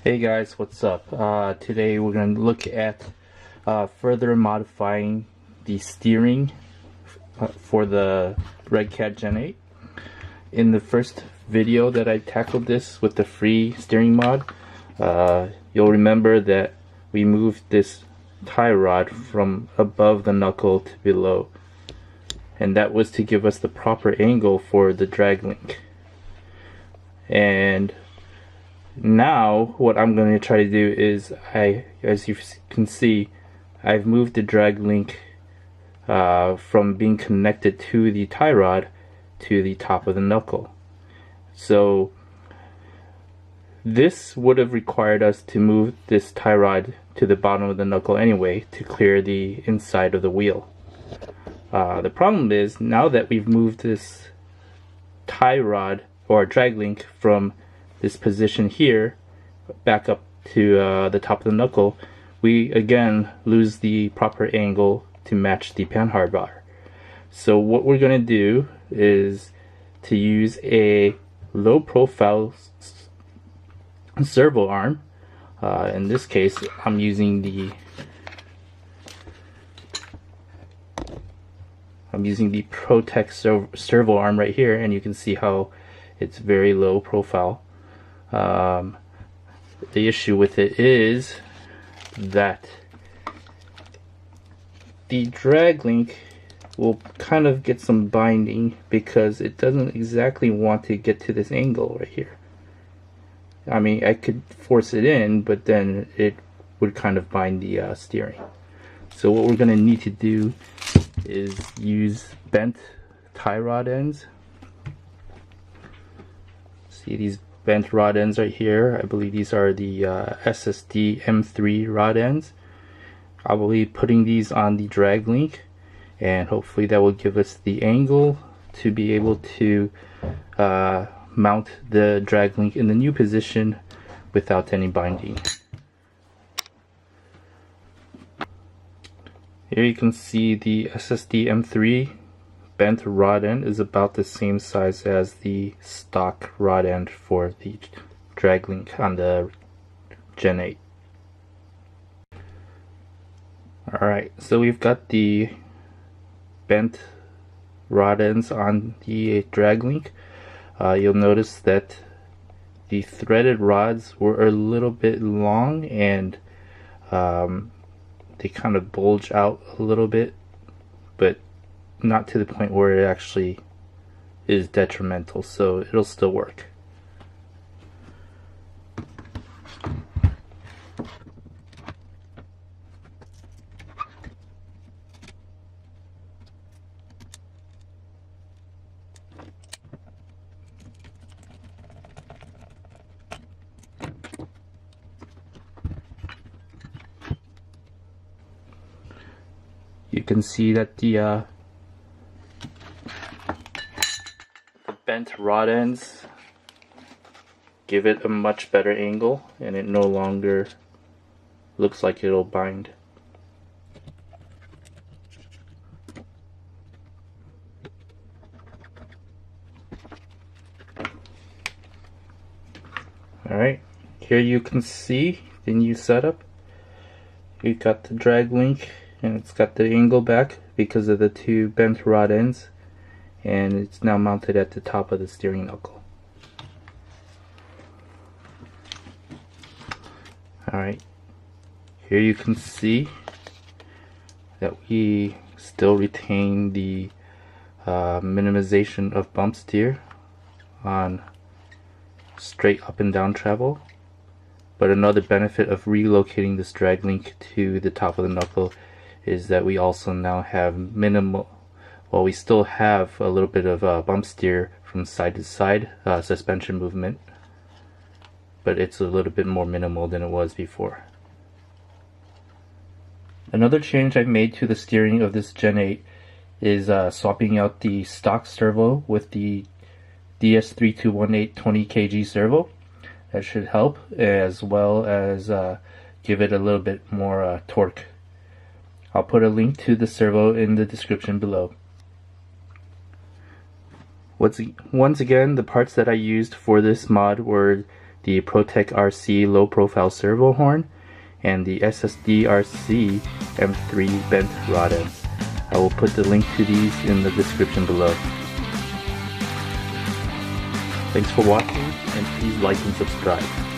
Hey guys, what's up? Today we're going to look at further modifying the steering for the Redcat Gen 8. In the first video that I tackled this with the free steering mod, you'll remember that we moved this tie rod from above the knuckle to below, and that was to give us the proper angle for the drag link. And now what I'm going to try to do is, as you can see, I've moved the drag link from being connected to the tie rod to the top of the knuckle. So this would have required us to move this tie rod to the bottom of the knuckle anyway to clear the inside of the wheel. The problem is, now that we've moved this tie rod or drag link from this position here back up to the top of the knuckle, we again lose the proper angle to match the panhard bar. So what we're going to do is to use a low profile servo arm. In this case, I'm using the ProTech servo arm right here, and you can see how it's very low profile. The issue with it is that the drag link will kind of get some binding because it doesn't exactly want to get to this angle right here. I mean, I could force it in, but then it would kind of bind the steering. So what we're going to need to do is use bent tie rod ends. See these bent rod ends right here? I believe these are the SSD M3 rod ends. I will be putting these on the drag link, and hopefully that will give us the angle to be able to mount the drag link in the new position without any binding. Here you can see the SSD M3 bent rod end is about the same size as the stock rod end for the drag link on the Gen 8. Alright, so we've got the bent rod ends on the drag link. You'll notice that the threaded rods were a little bit long, and they kind of bulge out a little bit, but not to the point where it actually is detrimental, so it'll still work. You can see that the bent rod ends give it a much better angle, and it no longer looks like it'll bind. Alright, here you can see the new setup. We've got the drag link, and it's got the angle back because of the two bent rod ends, and it's now mounted at the top of the steering knuckle. Alright, here you can see that we still retain the minimization of bump steer on straight up and down travel. But another benefit of relocating this drag link to the top of the knuckle is that we also now have minimal, well, we still have a little bit of bump steer from side to side suspension movement, but it's a little bit more minimal than it was before. Another change I've made to the steering of this Gen 8 is swapping out the stock servo with the DS3218 20 kg servo. That should help, as well as give it a little bit more torque. I'll put a link to the servo in the description below. Once again, the parts that I used for this mod were the Protec RC low profile servo horn, and the SSD RC M3 bent rod ends. I will put the link to these in the description below. Thanks for watching, and please like and subscribe.